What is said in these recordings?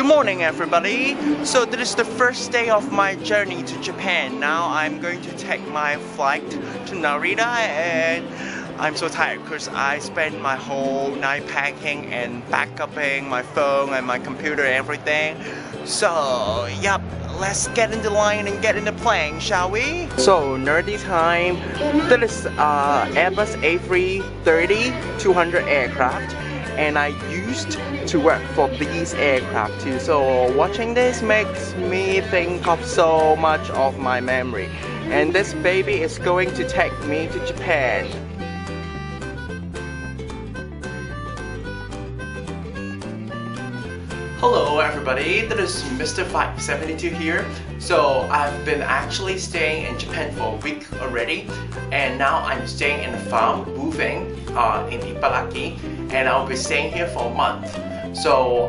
morning everybody. So this is the first day of my journey to Japan. Now I'm going to take my flight to Narita and I'm so tired because I spent my whole night packing and backupping my phone and my computer and everything. So yep, let's get in the line and get in the plane, shall we? So nerdy time. This is Airbus A330-200 aircraft. And I used to work for these aircraft too, so watching this makes me think of so much of my memory. And this baby is going to take me to Japan. Hello everybody, this is Mr. 572 here. So I've been actually staying in Japan for a week already, and now I'm staying in a farm, moving in Ibaraki, and I'll be staying here for a month. So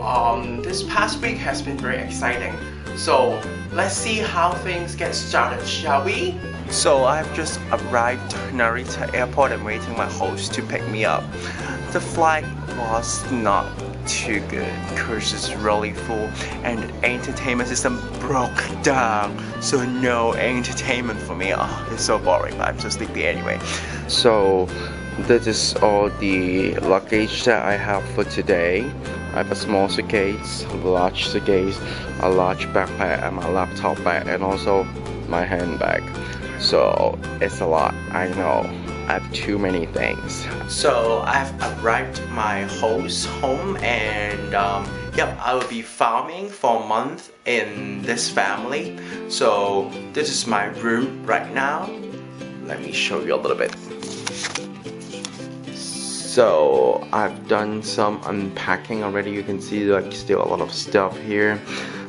this past week has been very exciting. So let's see how things get started, shall we? So I've just arrived at Narita Airport and waiting my host to pick me up. The flight was not too good because it's really full and the entertainment system broke down, so no entertainment for me. Oh, it's so boring, but I'm so sleepy anyway. So this is all the luggage that I have for today. I have a small suitcase, a large suitcase, a large backpack, and my laptop bag, and also my handbag. So it's a lot, I know. I have too many things. So I've arrived at my host home, and yep, I will be farming for a month in this family. So this is my room right now. Let me show you a little bit. So I've done some unpacking already. You can see like still a lot of stuff here.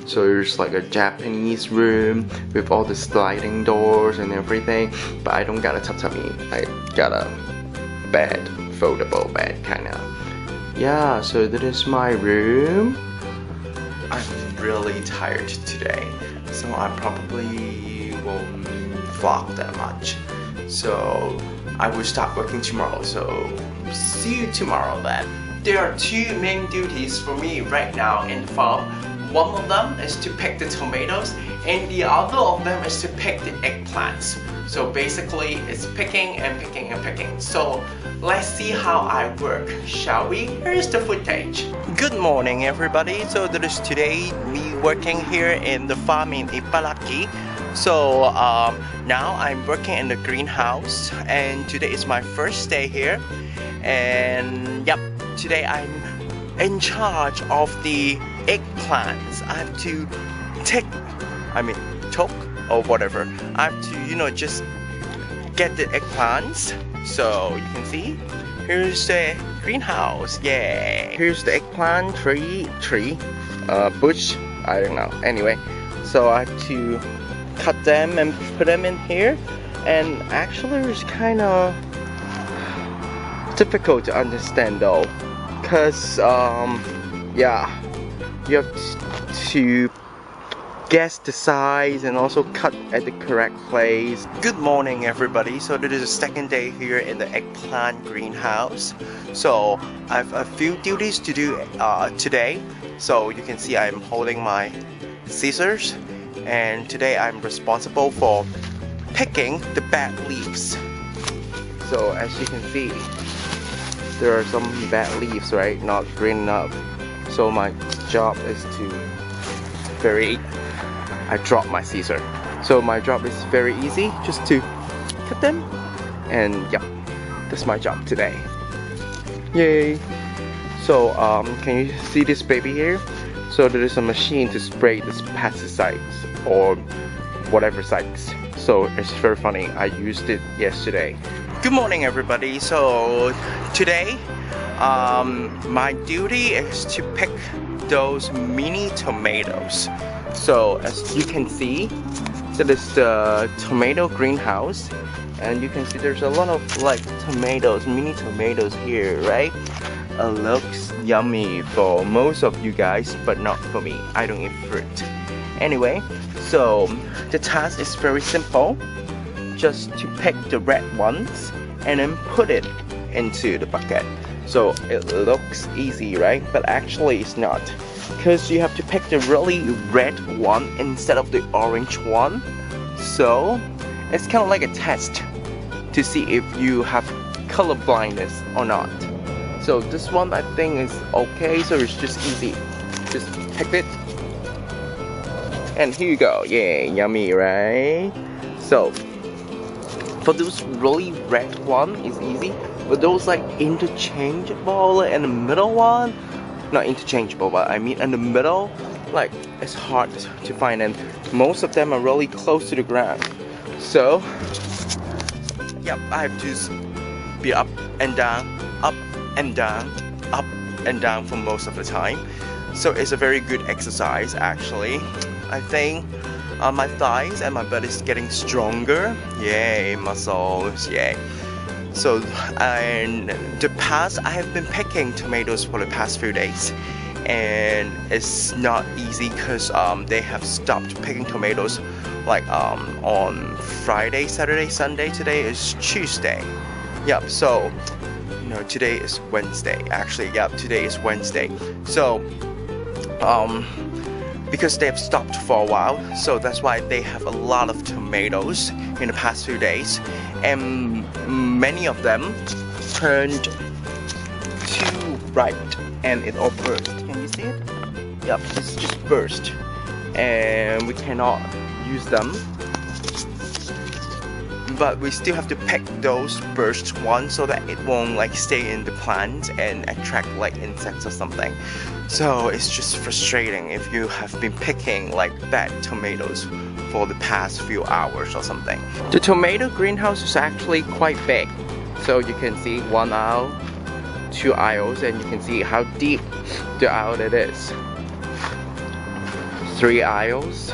So there's like a Japanese room with all the sliding doors and everything, but I don't got a tatami. I got a bed, foldable bed kinda. Yeah, so that is my room. I'm really tired today, so I probably won't vlog that much. So I will start working tomorrow, so see you tomorrow then. There are two main duties for me right now in the farm. One of them is to pick the tomatoes, and the other of them is to pick the eggplants. So basically it's picking and picking and picking. So let's see how I work, shall we? Here's the footage. Good morning everybody. So this is today me working here in the farm in Ibaraki. So now I'm working in the greenhouse, and today is my first day here. And yep, today I'm in charge of the eggplants. I have to took or whatever. I have to, you know, just get the eggplants. So you can see, here's the greenhouse. Yeah. Here's the eggplant tree, bush. I don't know. Anyway, so I have to cut them and put them in here. And actually, it's kind of difficult to understand though, because yeah, you have to guess the size and also cut at the correct place. Good morning everybody. So this is the second day here in the eggplant greenhouse. So I have a few duties to do today. So you can see I'm holding my scissors, and today I'm responsible for picking the bad leaves. So as you can see, there are some bad leaves, right? Not green enough. So my job is to I dropped my scissor. So my job is very easy, just to cut them, and yeah, that's my job today. Yay! So can you see this baby here? So there is a machine to spray this pesticides or whatever sites. So it's very funny. I used it yesterday. Good morning everybody. So today my duty is to pick those mini tomatoes. So as you can see, that is the tomato greenhouse, and you can see there's a lot of like tomatoes, mini tomatoes here, right? It looks yummy for most of you guys, but not for me. I don't eat fruit. Anyway, so the task is very simple. Just to pick the red ones and then put it into the bucket. So it looks easy, right? But actually it's not. because you have to pick the really red one instead of the orange one. So it's kind of like a test to see if you have color blindness or not. So this one I think is okay, so it's just easy. Just pick it. And here you go. Yeah, yummy, right? So for those really red one is easy, but those like interchangeable and the middle one, not interchangeable, but I mean in the middle, like it's hard to find, and most of them are really close to the ground. So yep, I have to be up and down, up and down, up and down for most of the time. So it's a very good exercise actually. I think my thighs and my butt is getting stronger. Yay, muscles, yay. So in the past, I have been picking tomatoes for the past few days, and it's not easy because they have stopped picking tomatoes like on Friday, Saturday, Sunday. Today is Tuesday. Yep, so no, today is Wednesday actually. Yep, today is Wednesday. So because they have stopped for a while, so that's why they have a lot of tomatoes in the past few days, and many of them turned too ripe and it all burst. Can you see it? Yep, it's just burst and we cannot use them, but we still have to pick those burst ones so that it won't like stay in the plant and attract like insects or something. So it's just frustrating if you have been picking like bad tomatoes for the past few hours or something. The tomato greenhouse is actually quite big, so you can see 1 aisle, 2 aisles, and you can see how deep the aisle it is. 3 aisles,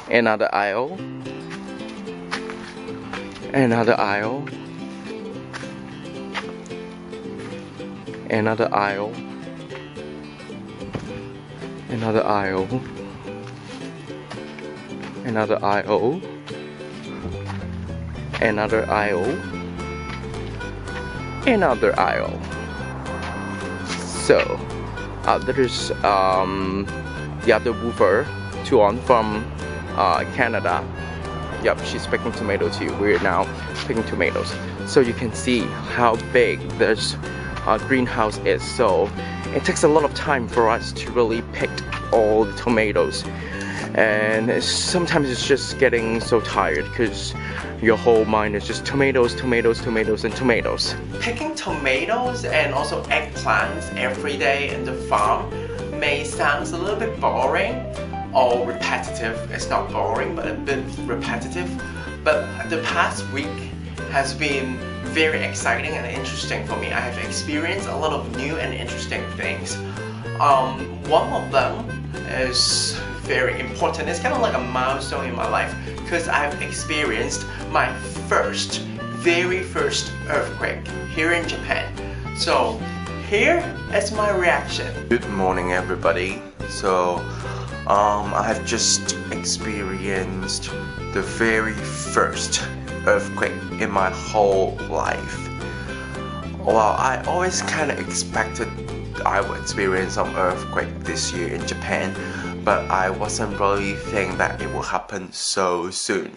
another aisle, another aisle, another aisle, another aisle, another aisle, another aisle, another aisle. So there's the other woofer, Tuan from Canada. Yep, she's picking tomatoes too. We're now picking tomatoes. So you can see how big this greenhouse is. So it takes a lot of time for us to really pick all the tomatoes. And sometimes it's just getting so tired because your whole mind is just tomatoes, tomatoes, tomatoes, and tomatoes. Picking tomatoes and also eggplants every day in the farm may sound a little bit boring or repetitive. It's not boring, but a bit repetitive. But the past week has been very exciting and interesting for me. I have experienced a lot of new and interesting things. One of them is very important. It's kind of like a milestone in my life because I've experienced my very first earthquake here in Japan. So here is my reaction. Good morning everybody. So I have just experienced the very first earthquake in my whole life. Well, I always kind of expected I would experience some earthquake this year in Japan, but I wasn't really thinking that it will happen so soon,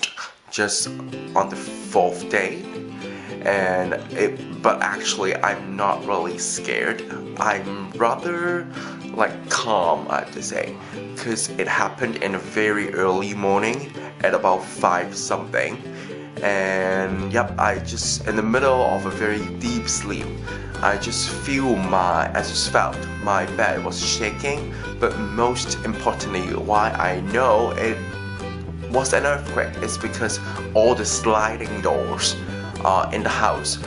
just on the 4th day. But actually I'm not really scared. I'm rather like calm, I have to say, because it happened in a very early morning at about 5 something. And yep, I just in the middle of a very deep sleep, I just felt my bed was shaking. But most importantly, why I know it was an earthquake is because all the sliding doors in the house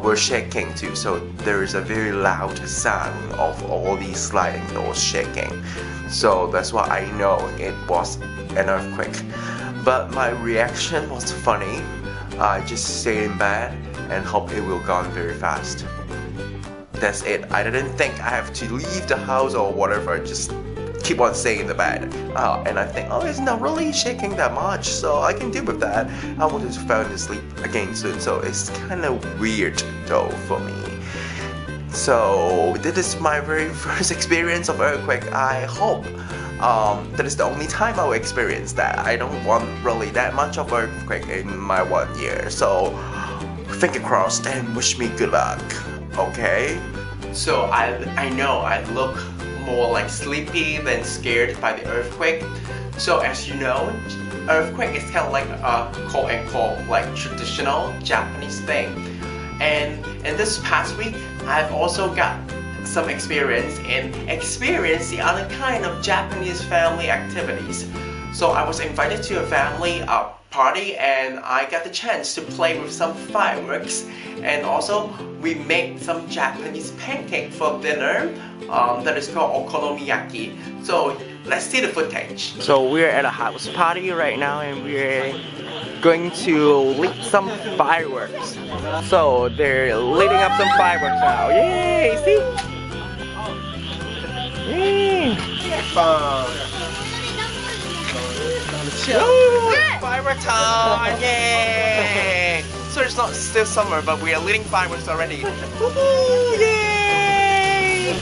were shaking too. So there is a very loud sound of all these sliding doors shaking. So that's why I know it was an earthquake. But my reaction was funny. I just stayed in bed and hope it will go on very fast. That's it. I didn't think I have to leave the house or whatever. Just keep on staying in the bed. And I think, oh, it's not really shaking that much, so I can deal with that. I will just fall asleep again soon. So it's kind of weird though for me. So this is my very first experience of earthquake. I hope that is the only time I will experience that. I don't want really that much of earthquake in my 1 year. So finger crossed and wish me good luck. Okay? So I know I look more like sleepy than scared by the earthquake. So as you know, earthquake is kind of like a quote-unquote like traditional Japanese thing. And in this past week, I've also got some experience in the other kind of Japanese family activities. So I was invited to a family party and I got the chance to play with some fireworks, and also we made some Japanese pancake for dinner that is called okonomiyaki. So let's see the footage. So we're at a house party right now and we're going to lit some fireworks. So they're lighting up some fireworks now. Yay! See? Yay! Firework time! Yay! So it's not still summer, but we are lighting fireworks already. Woohoo! Yay!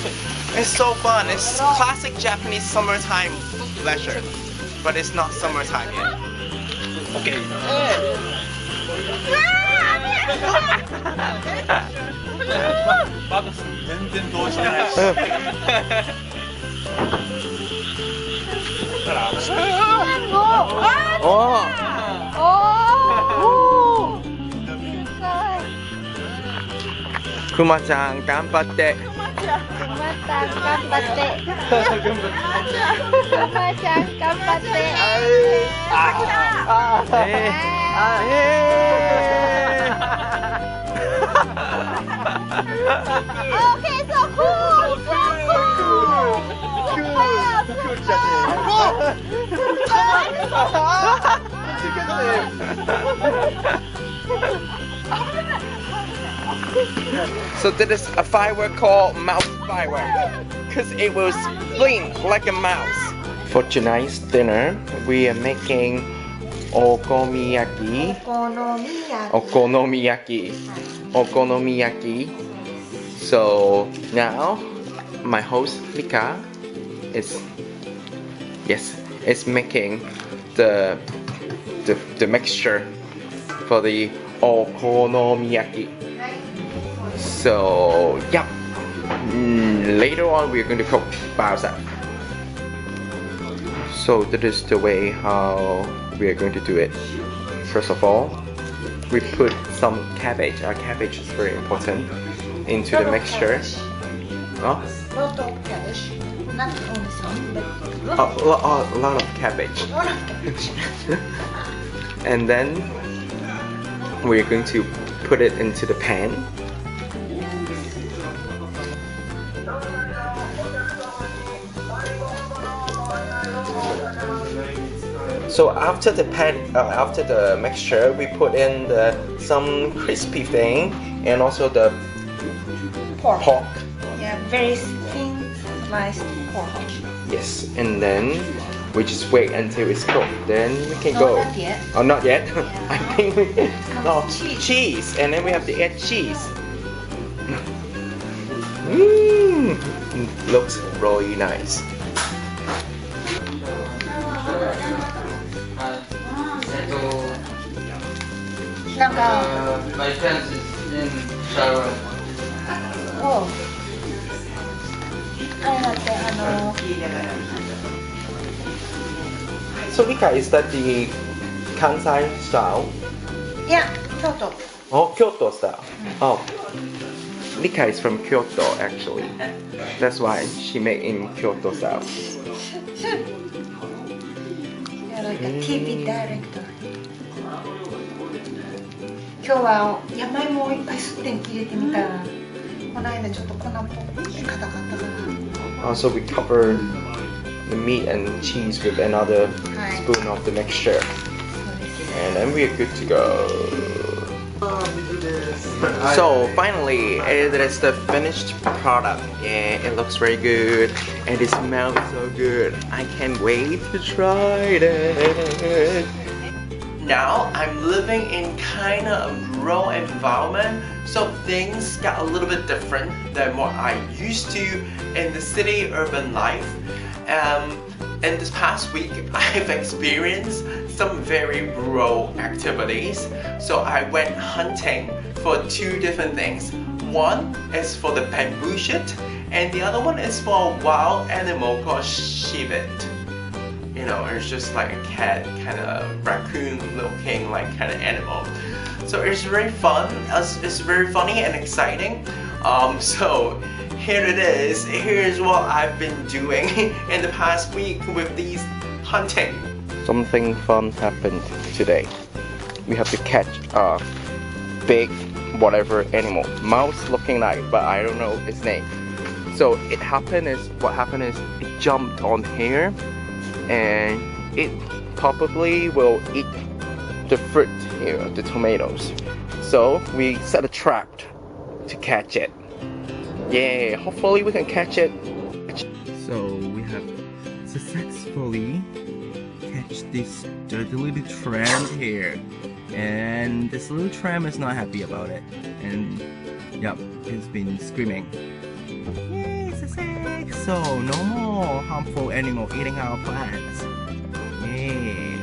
It's so fun. It's classic Japanese summertime leisure, but it's not summertime yet. Okay. Kuma-chan, ganbatte. Kuma-chan, ganbatte. Kuma-chan, ganbatte. Okay, so cool, so cool. So this is a firework called mouse firework, because it will blink like a mouse. For tonight's dinner, we are making okonomiyaki. So now my host Mika is making the mixture for the okonomiyaki. So yeah, later on we're going to cook baoza. So that is the way how we are going to do it. First of all, we put some cabbage. Our cabbage is very important into the mixture. Lot of cabbage, not only some, but a lot of cabbage. And then we're going to put it into the pan. So after the mixture, we put in some crispy thing and also the pork. yeah, very thin sliced pork. Yes, and then we just wait until it's cooked. Then we can No, go. not yet. Oh, not yet. Yeah. I think we no Cheese. cheese, and then we have to add cheese. Looks really nice. My friend is in shower. Oh. So Mika, is that the Kansai style? Yeah, Kyoto. Oh, Kyoto style. Oh, Mika is from Kyoto actually. That's why she made in Kyoto style. You're like a TV director. 今日は山芋をいっぱいすって入れてみたら、この間ちょっと粉っぽくて硬かったかな。 Also, we cover the meat and cheese with another spoon of the mixture, and then we are good to go. So finally, it is the finished product. Yeah, it looks very good, and it smells so good. I can't wait to try it. now I'm living in kind of a rural environment, so things got a little bit different than what I used to in the city urban life. In this past week, I've experienced some very rural activities. So I went hunting for two different things. One is for the bamboo shoot, and the other one is for a wild animal called civet. You know, it's just like a cat, kind of raccoon looking like kind of animal. So it's very fun, it's very funny and exciting. So here it is, here's what I've been doing in the past week with these hunting. Something fun happened today. We have to catch a big whatever animal, mouse looking like, but I don't know its name. So what happened is it jumped on here and it probably will eat the fruit here, the tomatoes. So we set a trap to catch it. Yeah, hopefully we can catch it. So we have successfully catch this dirty little tramp here, and this little tramp is not happy about it, and yep, it's been screaming. Yay, success! So no more harmful animal eating our plants. Yeah.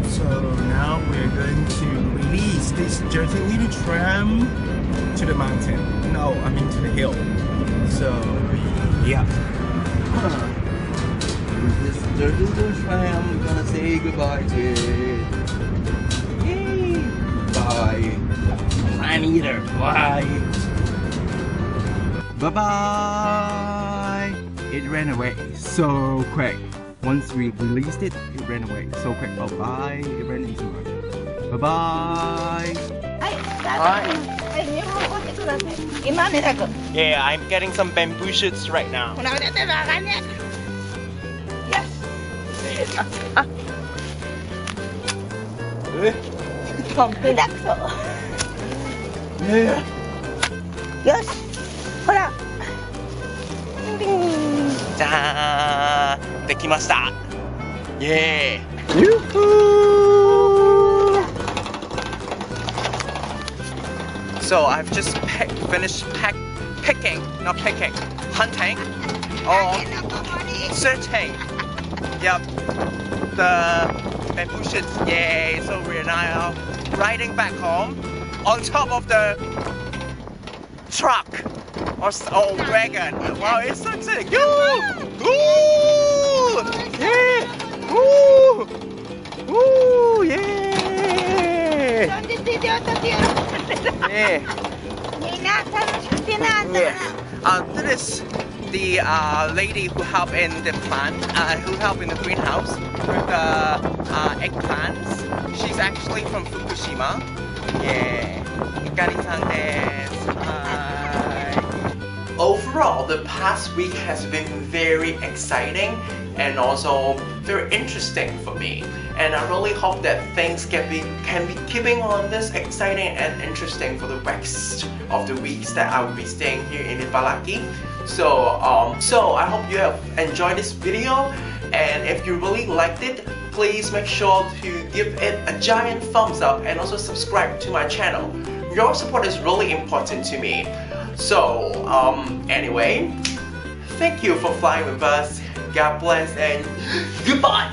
So now we're going to release this dirty little tramp to the mountain. No, I mean to the hill. So yeah. With this dirty little tramp, we're gonna say goodbye to it. Yay! Bye. Plant eater. Bye. Bye bye. It ran away so quick. Once we released it, it ran away so quick. Bye bye. It ran into her. Bye bye. Hi. Yeah, I'm getting some bamboo shoots right now. Yeah. よし、ほら。じゃーん、できました。イエーイ。So I've just finished picking, not picking, hunting, or searching. Yep, the bamboo shoots. Yay! So we're now riding back home on top of the truck or wagon. Wow, it's so sick! Woo! Yeah! Woo! Woo! Yeah! Yeah. This is the lady who helped in the plant, who helped in the greenhouse with the eggplants. She's actually from Fukushima. Yeah. Hikari-san desu. Hi. Overall, the past week has been very exciting and also very interesting for me. And I really hope that things can be keeping on this exciting and interesting for the rest of the weeks that I will be staying here in Ibaraki. So I hope you have enjoyed this video, and if you really liked it, please make sure to give it a giant thumbs up and also subscribe to my channel. Your support is really important to me. So anyway, thank you for flying with us. God bless and goodbye.